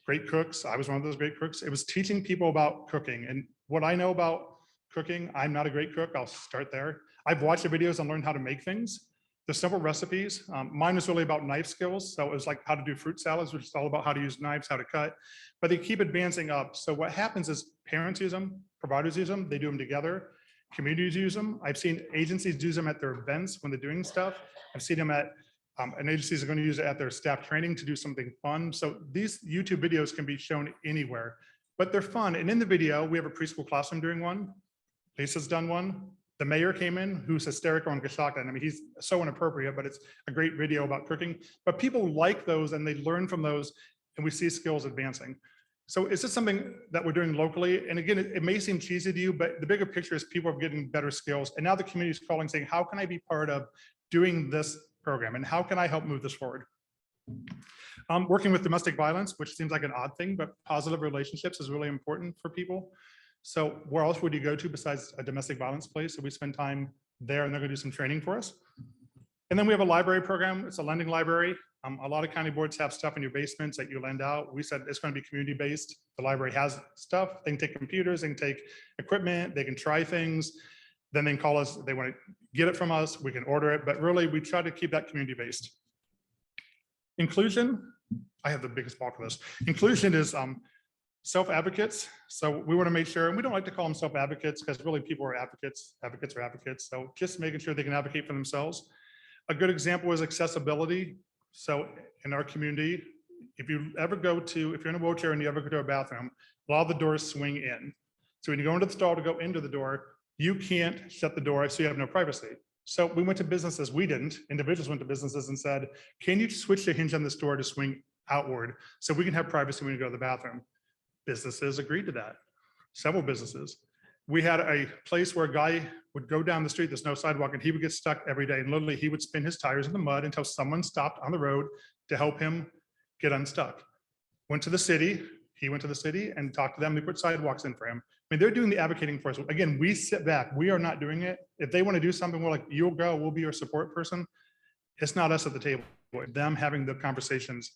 great cooks. I was one of those great cooks. It was teaching people about cooking. And what I know about cooking, I'm not a great cook. I'll start there. I've watched the videos and learned how to make things. There's several recipes. Mine was really about knife skills. So it was like how to do fruit salads, which is all about how to use knives, how to cut, but they keep advancing up. So what happens is parents use them, providers use them, they do them together. Communities use them. I've seen agencies use them at their events when they're doing stuff. I've seen them at, and agencies are going to use it at their staff training to do something fun. So these YouTube videos can be shown anywhere, but they're fun. And in the video, we have a preschool classroom doing one. Lisa's done one. The mayor came in, who's hysterical on Coshocton. I mean, he's so inappropriate, but it's a great video about cooking. But people like those and they learn from those, and we see skills advancing. So is this something that we're doing locally? And again, it may seem cheesy to you, but the bigger picture is people are getting better skills. And now the community is calling saying, how can I be part of doing this program? And how can I help move this forward? Working with domestic violence, which seems like an odd thing, but positive relationships is really important for people. So where else would you go to besides a domestic violence place? So we spend time there and they're gonna do some training for us. And then we have a library program. It's a lending library. A lot of county boards have stuff in your basements that you lend out. We said it's going to be community based. The library has stuff. They can take computers, they can take equipment, they can try things. Then they can call us, they want to get it from us, we can order it, but really we try to keep that community based. Inclusion, I have the biggest bulk of this. Inclusion is self-advocates. So we want to make sure, and we don't like to call them self-advocates because really people are advocates, advocates are advocates. So just making sure they can advocate for themselves. A good example is accessibility. So in our community, if you ever go to, if you're in a wheelchair and you ever go to a bathroom, a lot of the doors swing in. So when you go into the stall to go into the door, you can't shut the door, so you have no privacy. So we went to businesses, we didn't, individuals went to businesses and said, can you switch the hinge on this door to swing outward so we can have privacy when we go to the bathroom? Businesses agreed to that, several businesses. We had a place where a guy would go down the street, there's no sidewalk, and he would get stuck every day. And literally he would spin his tires in the mud until someone stopped on the road to help him get unstuck. Went to the city, he went to the city and talked to them. They put sidewalks in for him. I mean, they're doing the advocating for us. Again, we sit back, we are not doing it. If they want to do something, we're like, you'll go, we'll be your support person. It's not us at the table, them having the conversations.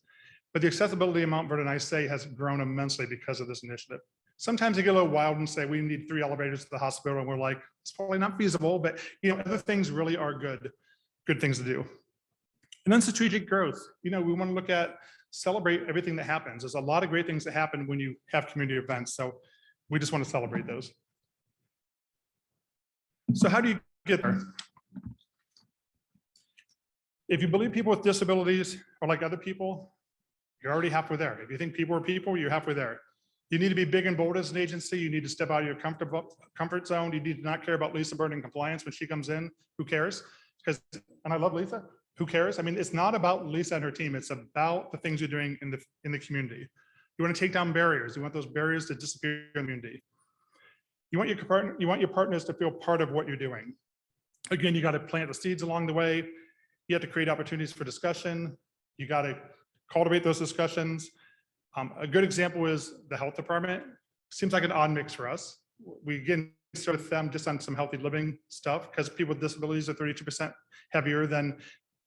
But the accessibility amount, Burt and I say, has grown immensely because of this initiative. Sometimes they get a little wild and say, we need 3 elevators to the hospital. And we're like, it's probably not feasible, but you know, other things really are good things to do. And then strategic growth. You know, we want to look at, celebrate everything that happens. There's a lot of great things that happen when you have community events. So we just want to celebrate those. So how do you get there? If you believe people with disabilities are like other people, you're already halfway there. If you think people are people, you're halfway there. You need to be big and bold as an agency. You need to step out of your comfort zone. You need to not care about Lisa Burt in compliance when she comes in. Who cares? Because, and I love Lisa. Who cares? I mean, it's not about Lisa and her team. It's about the things you're doing in the community. You want to take down barriers. You want those barriers to disappear in the community. You want your partners to feel part of what you're doing. Again, you got to plant the seeds along the way. You have to create opportunities for discussion. You got to cultivate those discussions. A good example is the health department. Seems like an odd mix for us. We again started with them just on some healthy living stuff because people with disabilities are 32% heavier than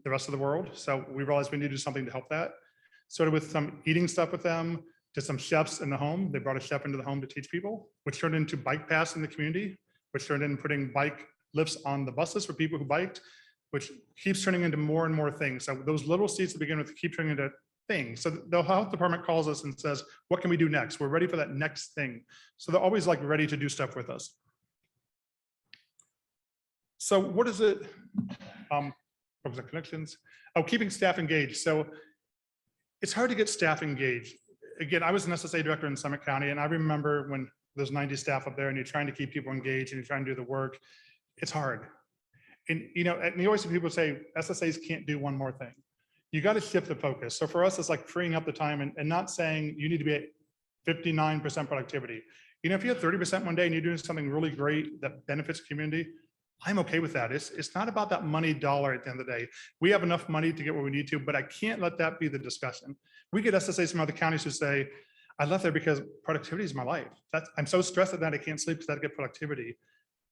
the rest of the world. So we realized we needed to do something to help that. Started with some eating stuff with them, to some chefs in the home. They brought a chef into the home to teach people, which turned into bike paths in the community, which turned into putting bike lifts on the buses for people who biked, which keeps turning into more and more things. So those little seeds to begin with keep turning into things. So the health department calls us and says, what can we do next? We're ready for that next thing. So they're always like ready to do stuff with us. So what is it? What was the connections? Oh, keeping staff engaged. So it's hard to get staff engaged. Again, I was an SSA director in Summit County, and I remember when there's 90 staff up there and you're trying to keep people engaged and you're trying to do the work, it's hard. And you know, and you always hear people say SSAs can't do one more thing. You got to shift the focus. So for us, it's like freeing up the time and not saying you need to be at 59% productivity. You know, if you have 30% one day and you're doing something really great that benefits the community, I'm okay with that. It's not about that money dollar at the end of the day. We have enough money to get what we need to, but I can't let that be the discussion. We get SSAs from other counties who say, I left there because productivity is my life. I'm so stressed at night, I can't sleep because I get productivity.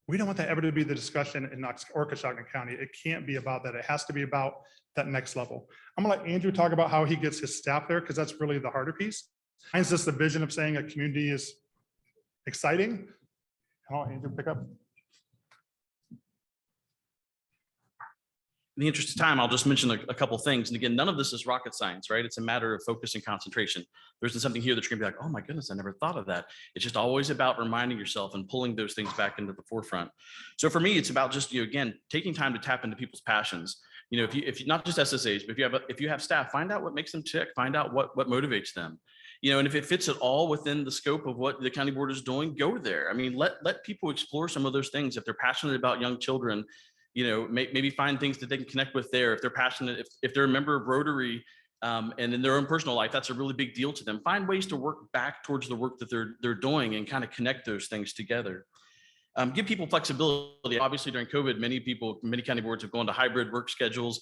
We don't want that ever to be the discussion in Knox or Coshocton County. It can't be about that. It has to be about that next level. I'm gonna let Andrew talk about how he gets his staff there, because that's really the harder piece. Mine's just the vision of saying a community is exciting. I'll let Andrew pick up. In the interest of time, I'll just mention a couple things. And again, none of this is rocket science, right? It's a matter of focus and concentration. There isn't something here that you're gonna be like, oh my goodness, I never thought of that. It's just always about reminding yourself and pulling those things back into the forefront. So for me, it's about just, again, taking time to tap into people's passions. If you not just SSAs, but if you have staff, find out what makes them tick, find out what motivates them. And if it fits at all within the scope of what the county board is doing, go there. I mean, let people explore some of those things. If they're passionate about young children, maybe find things that they can connect with there. If they're passionate, if they're a member of Rotary, and in their own personal life, that's a really big deal to them. Find ways to work back towards the work that they're doing and kind of connect those things together. Give people flexibility. Obviously, during COVID, many county boards have gone to hybrid work schedules.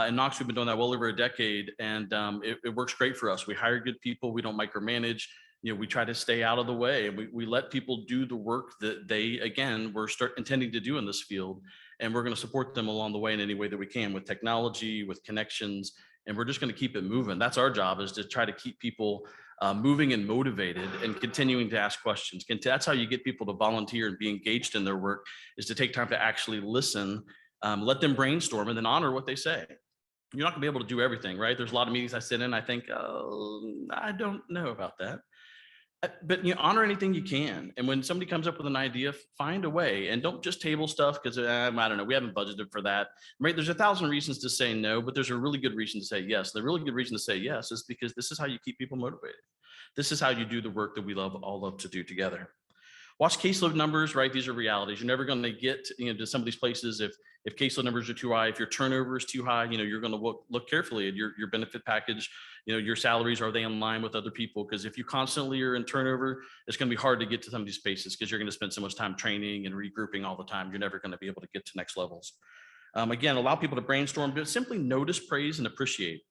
In Knox, we've been doing that well over a decade, and it works great for us. We hire good people. We don't micromanage. We try to stay out of the way, and we let people do the work that they, again, were intending to do in this field. And we're going to support them along the way in any way that we can, with technology, with connections, and we're just going to keep it moving. That's our job, is to try to keep people moving and motivated and continuing to ask questions. That's how you get people to volunteer and be engaged in their work, is to take time to actually listen, let them brainstorm, and then honor what they say. You're not gonna be able to do everything, right? There's a lot of meetings I sit in, I think, oh, I don't know about that. But honor anything you can. And when somebody comes up with an idea, find a way, and don't just table stuff because I don't know, we haven't budgeted for that. Right? There's 1,000 reasons to say no, but there's a really good reason to say yes. The really good reason to say yes is because this is how you keep people motivated. This is how you do the work that we all love to do together. Watch caseload numbers, right? These are realities. You're never going to get to some of these places if caseload numbers are too high, if your turnover is too high, you're going to look carefully at your benefit package. Your salaries, are they in line with other people? Because if you constantly are in turnover, it's going to be hard to get to some of these spaces, because you're going to spend so much time training and regrouping all the time. You're never going to be able to get to next levels. Again, allow people to brainstorm, but simply notice, praise, and appreciate.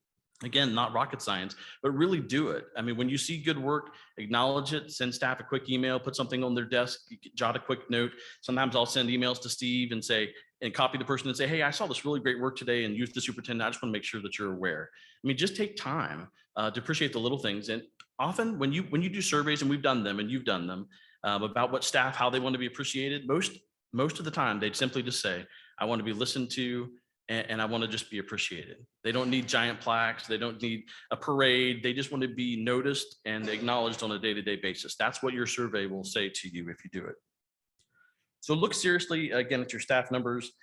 Again, not rocket science, but really do it. I mean, when you see good work, acknowledge it, send staff a quick email, put something on their desk, jot a quick note. Sometimes I'll send emails to Steve and copy the person and say, hey, I saw this really great work today, and use the superintendent. I just want to make sure that you're aware. I mean, just take time to appreciate the little things. And often when you do surveys, and we've done them and you've done them, about what staff, how they want to be appreciated, most of the time they'd simply just say, I want to be listened to, and I want to just be appreciated. They don't need giant plaques. They don't need a parade. They just want to be noticed and acknowledged on a day-to-day basis. That's what your survey will say to you if you do it. So look seriously, again, at your staff numbers.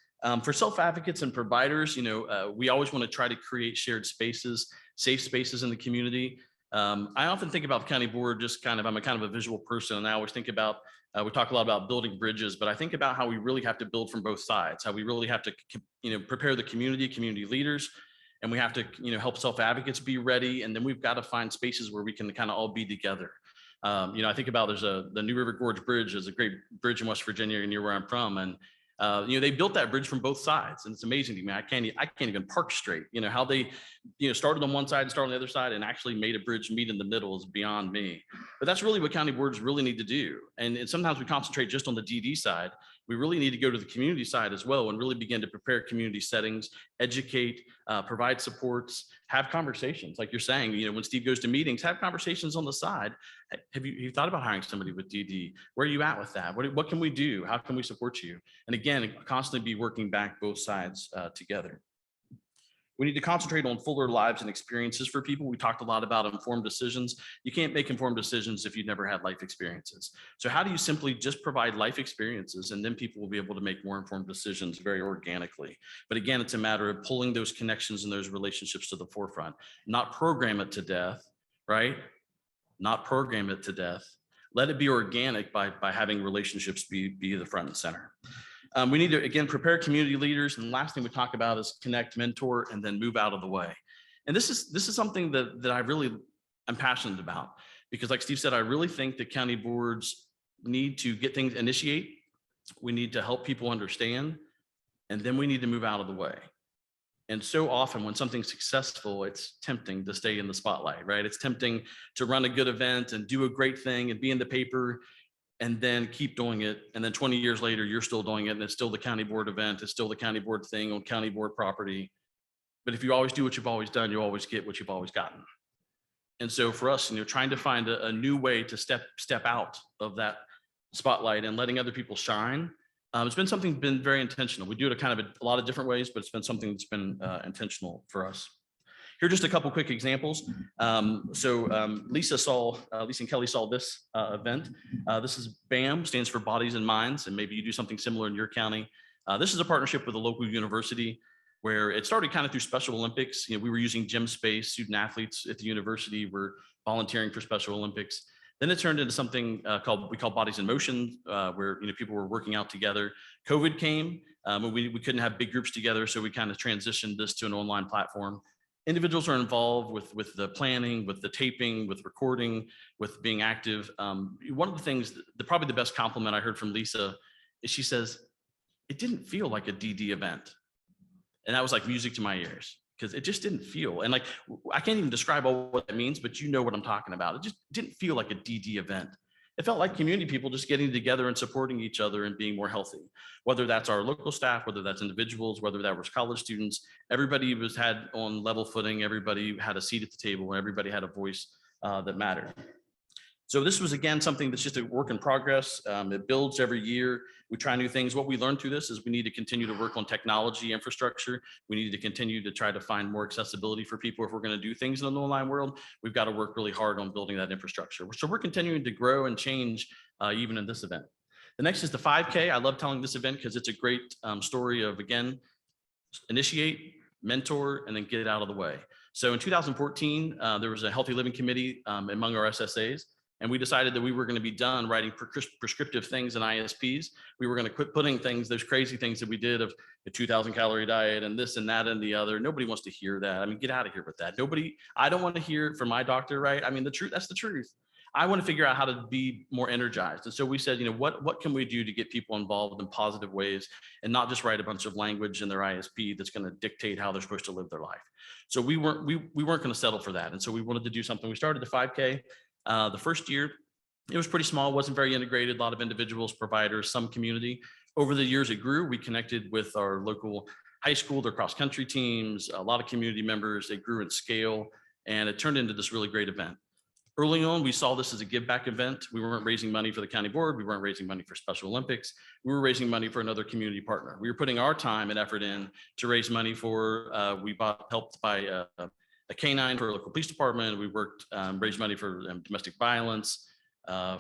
For self-advocates and providers, we always want to try to create shared spaces, safe spaces in the community. I often think about the county board, I'm a kind of a visual person, and I always think about, we talk a lot about building bridges, but I think about how we really have to build from both sides, how we really have to, prepare the community leaders, and we have to, help self-advocates be ready. And then we've got to find spaces where we can kind of all be together. I think about the New River Gorge Bridge is a great bridge in West Virginia, near where I'm from. And they built that bridge from both sides, and it's amazing to me. I can't even park straight. How they, started on one side and started on the other side and actually made a bridge meet in the middle is beyond me. But that's really what county boards really need to do. And sometimes we concentrate just on the DD side. We really need to go to the community side as well and really begin to prepare community settings, educate, provide supports, have conversations. Like you're saying, when Steve goes to meetings, have conversations on the side. Have you thought about hiring somebody with DD? Where are you at with that? What can we do? How can we support you? And again, constantly be working back both sides together. We need to concentrate on fuller lives and experiences for people. We talked a lot about informed decisions. You can't make informed decisions if you've never had life experiences. So how do you simply just provide life experiences, and then people will be able to make more informed decisions very organically? But again, it's a matter of pulling those connections and those relationships to the forefront, not program it to death, right? Not program it to death. Let it be organic by having relationships be the front and center. We need to, again, prepare community leaders. And the last thing we talk about is connect, mentor, and then move out of the way. And this is something that I really am passionate about, because like Steve said, I really think that county boards need to get things initiate. We need to help people understand, and then we need to move out of the way. And so often when something's successful, it's tempting to stay in the spotlight, right? It's tempting to run a good event and do a great thing and be in the paper and then keep doing it. And then 20 years later, you're still doing it. And it's still the county board event. It's still the county board thing on county board property. But if you always do what you've always done, you always get what you've always gotten. And so for us, trying to find a new way to step out of that spotlight and letting other people shine, it's been something that's been very intentional. We do it kind of a lot of different ways, but it's been something that's been intentional for us. Here are just a couple quick examples. Lisa and Kelly saw this event. This is BAM, stands for Bodies and Minds, and maybe you do something similar in your county. This is a partnership with a local university where it started kind of through Special Olympics. We were using gym space, student athletes at the university were volunteering for Special Olympics. Then it turned into something we call Bodies in Motion, where people were working out together. COVID came, we couldn't have big groups together, so we kind of transitioned this to an online platform. Individuals are involved with the planning, with the taping, with recording, with being active. One of the things, probably the best compliment I heard from Lisa is she says, it didn't feel like a DD event. And that was like music to my ears, because it just didn't feel, and I can't even describe all what that means, but you know what I'm talking about. It just didn't feel like a DD event. It felt like community people just getting together and supporting each other and being more healthy, whether that's our local staff, whether that's individuals, whether that was college students. Everybody had on level footing. Everybody had a seat at the table, and everybody had a voice that mattered. So this was, again, something that's just a work in progress. It builds every year. We try new things. What we learned through this is we need to continue to work on technology infrastructure. We need to continue to try to find more accessibility for people. If we're going to do things in the online world, we've got to work really hard on building that infrastructure. So we're continuing to grow and change even in this event. The next is the 5K. I love telling this event because it's a great story of, again, initiate, mentor, and then get it out of the way. So in 2014, there was a healthy living committee among our SSAs. And we decided that we were going to be done writing prescriptive things in ISPs. We were going to quit putting those crazy things that we did of a 2,000 calorie diet and this and that and the other. Nobody wants to hear that. I mean, get out of here with that. I don't want to hear it from my doctor, right? I mean, that's the truth. I want to figure out how to be more energized. And so we said, what can we do to get people involved in positive ways and not just write a bunch of language in their ISP that's going to dictate how they're supposed to live their life. So we weren't going to settle for that. And so we wanted to do something. We started the 5K. The first year, it was pretty small, wasn't very integrated, a lot of individuals, providers, some community. Over the years it grew. We connected with our local high school, their cross-country teams, a lot of community members. They grew in scale, and it turned into this really great event. Early on, we saw this as a give back event. We weren't raising money for the county board. We weren't raising money for Special Olympics. We were raising money for another community partner. We were putting our time and effort in to raise money for, helped by a canine for a local police department. We worked, raised money for domestic violence,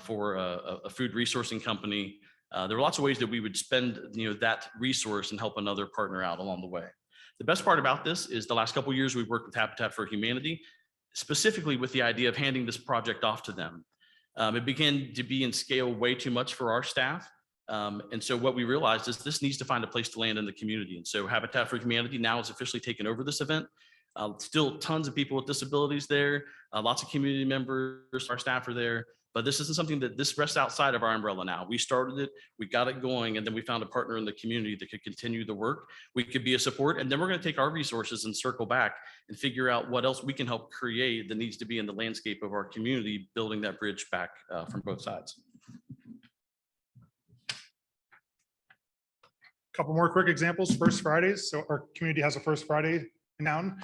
for a food resourcing company. There were lots of ways that we would spend that resource and help another partner out along the way. The best part about this is the last couple of years we've worked with Habitat for Humanity, specifically with the idea of handing this project off to them. It began to be in scale way too much for our staff. And so what we realized is this needs to find a place to land in the community. And so Habitat for Humanity now has officially taken over this event. Still tons of people with disabilities there, lots of community members, our staff are there, but this isn't something that this rests outside of our umbrella now. We started it, we got it going, and then we found a partner in the community that could continue the work. We could be a support, and then we're going to take our resources and circle back and figure out what else we can help create that needs to be in the landscape of our community, building that bridge back from both sides. Couple more quick examples. First Fridays. So our community has a First Friday now.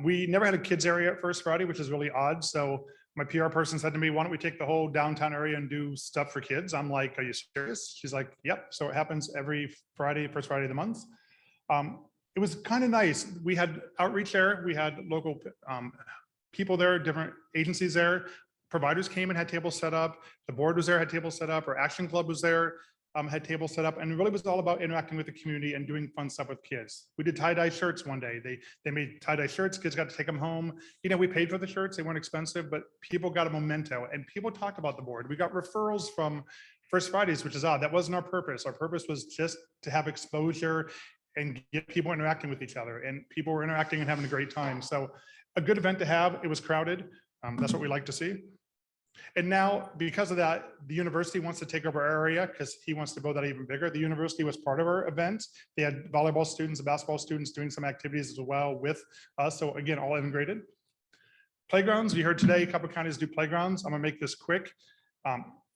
We never had a kids area at First Friday, which is really odd. So my PR person said to me, why don't we take the whole downtown area and do stuff for kids? I'm like, are you serious? She's like, yep. So it happens every Friday, first Friday of the month. It was kind of nice. We had outreach there. We had local people there, different agencies there. Providers came and had tables set up. The board was there, had tables set up. Our Action Club was there. Had tables set up, and it really was all about interacting with the community and doing fun stuff with kids. We did tie-dye shirts one day. They made tie-dye shirts. Kids got to take them home. We paid for the shirts. They weren't expensive, but people got a memento, and people talked about the board. We got referrals from First Fridays, which is odd. That wasn't our purpose. Our purpose was just to have exposure and get people interacting with each other, and people were interacting and having a great time. So a good event to have. It was crowded. That's what we like to see. And now, because of that, the university wants to take over our area because he wants to build that even bigger. The university was part of our event. They had volleyball students and basketball students doing some activities as well with us. So again, all integrated. Playgrounds, you heard today, a couple of counties do playgrounds. I'm gonna make this quick.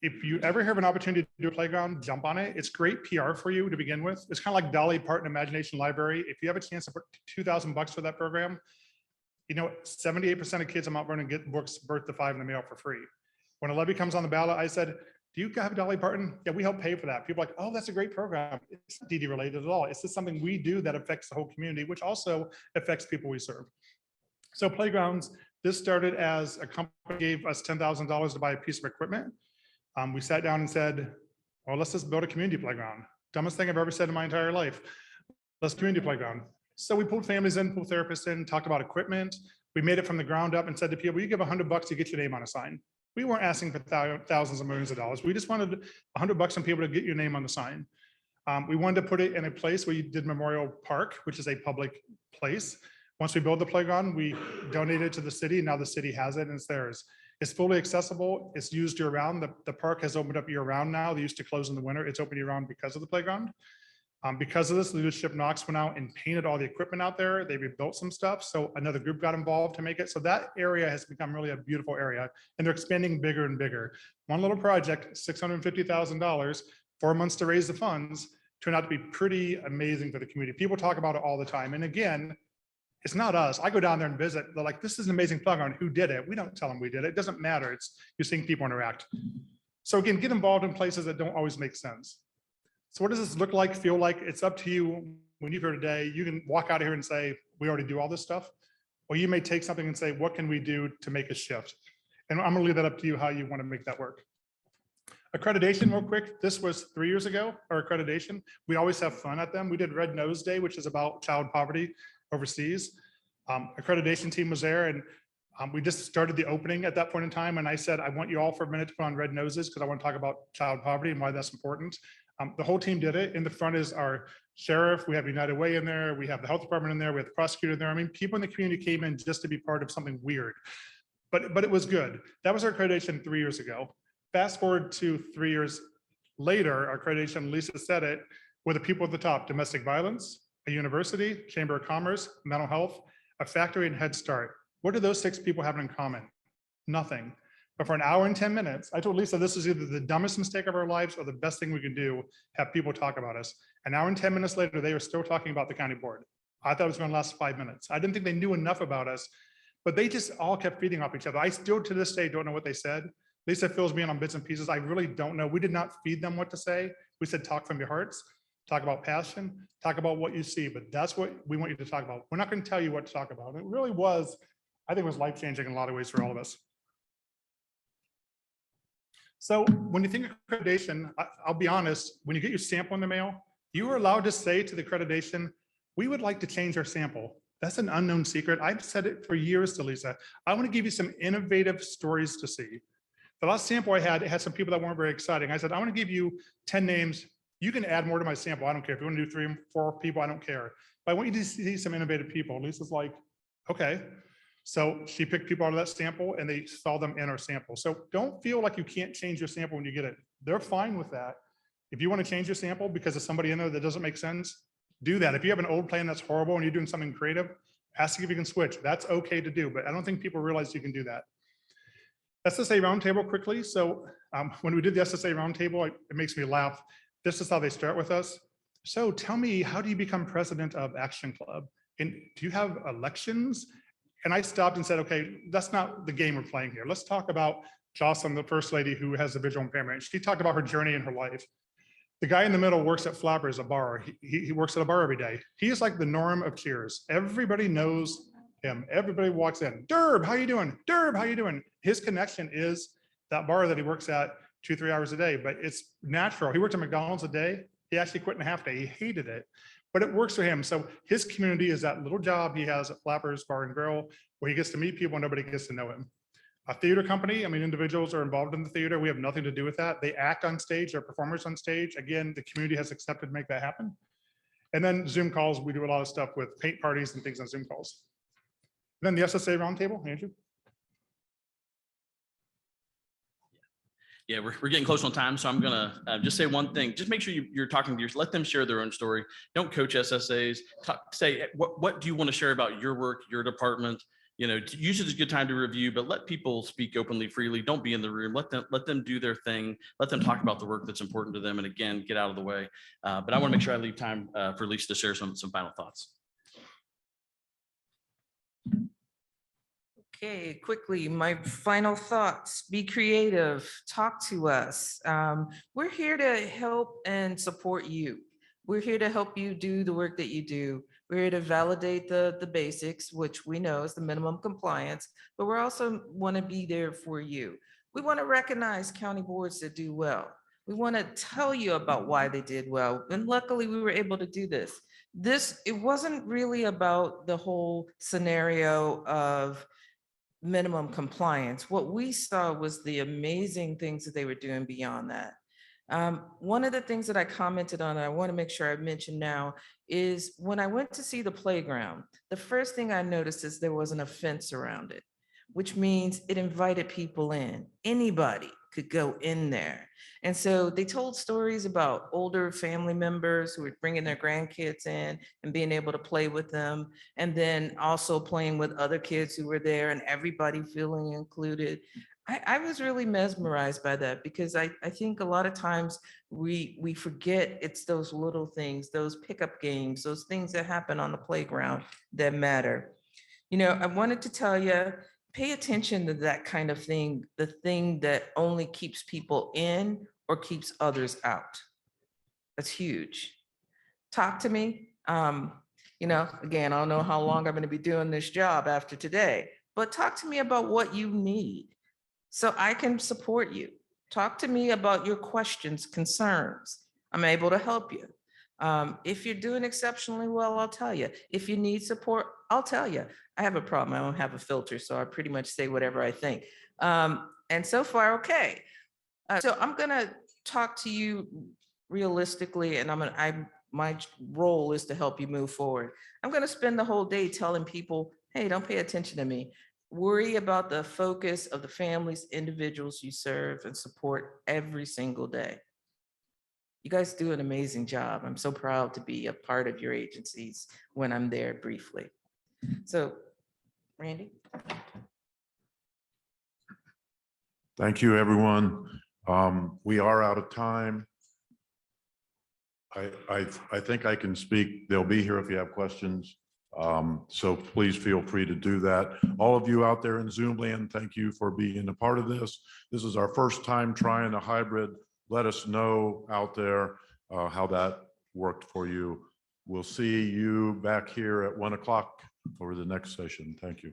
If you ever have an opportunity to do a playground, jump on it. It's great PR for you to begin with. It's kind of like Dolly Parton Imagination Library. If you have a chance to put $2,000 for that program, you know, 78% of kids in Mount Vernon get books birth to 5 in the mail for free. When a levy comes on the ballot, I said, do you have Dolly Parton? Yeah, we help pay for that. People are like, oh, that's a great program. It's not DD related at all. It's just something we do that affects the whole community, which also affects people we serve. So playgrounds, this started as a company gave us $10,000 to buy a piece of equipment. We sat down and said, well, let's just build a community playground. Dumbest thing I've ever said in my entire life. Let's community playground. So we pulled families in, pulled therapists in, talked about equipment. We made it from the ground up and said to people, you give $100 to get your name on a sign. We weren't asking for thousands of millions of dollars. We just wanted $100 on people to get your name on the sign. We wanted to put it in a place where you did Memorial Park, which is a public place. Once we build the playground, we donated it to the city. Now the city has it and it's theirs. It's fully accessible. It's used year round. The park has opened up year round now. They used to close in the winter. It's open year round because of the playground. Because of this, leadership Knox went out and painted all the equipment out there. They rebuilt some stuff. So another group got involved to make it. So that area has become really a beautiful area and they're expanding bigger and bigger. One little project, $650,000, 4 months to raise the funds, turned out to be pretty amazing for the community. People talk about it all the time. And again, it's not us. I go down there and visit. They're like, this is an amazing playground. Who did it? We don't tell them we did it. It doesn't matter. It's you're seeing people interact. So again, get involved in places that don't always make sense. So what does this look like, feel like? It's up to you. When you're here today, you can walk out of here and say, we already do all this stuff. Or you may take something and say, what can we do to make a shift? And I'm gonna leave that up to you, how you wanna make that work. Accreditation real quick. This was 3 years ago, our accreditation. We always have fun at them. We did Red Nose Day, which is about child poverty overseas. Accreditation team was there and we just started the opening at that point in time. And I said, I want you all for a minute to put on red noses because I want to talk about child poverty and why that's important. The whole team did it. In the front is our sheriff. We have United Way in there. We have the health department in there. We have the prosecutor there. I mean, people in the community came in just to be part of something weird, but it was good. That was our accreditation 3 years ago. Fast forward to 3 years later, our accreditation, Lisa said it, were the people at the top: domestic violence, a university, chamber of commerce, mental health, a factory, and Head Start. What do those 6 people have in common? Nothing. But for an hour and 10 minutes, I told Lisa, this is either the dumbest mistake of our lives or the best thing we can do, have people talk about us. An hour and 10 minutes later, they were still talking about the county board. I thought it was going to last 5 minutes. I didn't think they knew enough about us, but they just all kept feeding off each other. I still to this day don't know what they said. Lisa fills me in on bits and pieces. I really don't know. We did not feed them what to say. We said, talk from your hearts, talk about passion, talk about what you see, but that's what we want you to talk about. We're not going to tell you what to talk about. It really was, I think it was life-changing in a lot of ways for all of us. So when you think of accreditation, I'll be honest, when you get your sample in the mail, you are allowed to say to the accreditation, we would like to change our sample. That's an unknown secret. I've said it for years to Lisa. I want to give you some innovative stories to see. The last sample I had, it had some people that weren't very exciting. I said, I want to give you 10 names. You can add more to my sample. I don't care. If you want to do 3 or 4 people, I don't care. But I want you to see some innovative people. Lisa's like, okay. So she picked people out of that sample and they saw them in our sample. So don't feel like you can't change your sample when you get it. They're fine with that. If you want to change your sample because there's somebody in there that doesn't make sense, do that. If you have an old plan that's horrible and you're doing something creative, ask if you can switch. That's okay to do, but I don't think people realize you can do that. SSA roundtable quickly. So when we did the SSA roundtable, it makes me laugh. This is how they start with us. So tell me, how do you become president of Action Club? And do you have elections? And I stopped and said, okay, that's not the game we're playing here. Let's talk about Jocelyn, the first lady who has a visual impairment. She talked about her journey in her life. The guy in the middle works at Flappers, a bar. He works at a bar every day. He is like the norm of Cheers. Everybody knows him. Everybody walks in. Derb, how you doing? Derb, how you doing? His connection is that bar that he works at 2-3 hours a day, but it's natural. He worked at McDonald's a day. He actually quit in a half day. He hated it, but it works for him. So his community is that little job he has at Flappers Bar and Grill where he gets to meet people and nobody gets to know him. A theater company, I mean, individuals are involved in the theater. We have nothing to do with that. They act on stage, they're performers on stage. Again, the community has accepted to make that happen. And then Zoom calls, we do a lot of stuff with paint parties and things on Zoom calls. And then the SSA roundtable, Andrew. Yeah, we're getting close on time, so I'm gonna just say one thing. Just make sure you're talking to let them share their own story. Don't coach SSAs. Say what do you want to share about your work, your department. Use it as a good time to review, but let people speak openly, freely. Don't be in the room. Let them do their thing. Let them talk about the work that's important to them. And again, get out of the way. But I want to make sure I leave time for Lisa to share some final thoughts. Okay, quickly, my final thoughts. Be creative, talk to us. We're here to help and support you. We're here to help you do the work that you do. We're here to validate the basics, which we know is the minimum compliance, but we're also want to be there for you. We want to recognize county boards that do well. We want to tell you about why they did well. And luckily we were able to do this. It wasn't really about the whole scenario of minimum compliance. What we saw was the amazing things that they were doing beyond that. One of the things that I commented on, and I want to make sure I mention now, is when I went to see the playground, the first thing I noticed is there wasn't a fence around it, which means it invited people in. Anybody could go in there. And so they told stories about older family members who were bringing their grandkids in and being able to play with them. And then also playing with other kids who were there and everybody feeling included. I was really mesmerized by that because I think a lot of times we forget it's those little things, those pickup games, those things that happen on the playground that matter. I wanted to tell you, pay attention to that kind of thing, the thing that only keeps people in or keeps others out. That's huge. Talk to me. Again, I don't know how long I'm going to be doing this job after today, but talk to me about what you need so I can support you. Talk to me about your questions, concerns. I'm able to help you. If you're doing exceptionally well, I'll tell you. If you need support, I'll tell you. I have a problem. I don't have a filter, so I pretty much say whatever I think. And so far, okay. So I'm gonna talk to you realistically, and my role is to help you move forward. I'm gonna spend the whole day telling people, hey, don't pay attention to me. Worry about the focus of the families, individuals you serve and support every single day. You guys do an amazing job. I'm so proud to be a part of your agencies when I'm there briefly. So, Randy. Thank you, everyone. We are out of time. I think I can speak. They'll be here if you have questions. So please feel free to do that. All of you out there in Zoom land, thank you for being a part of this. This is our first time trying a hybrid. Let us know out there how that worked for you. We'll see you back here at 1 o'clock for the next session. Thank you.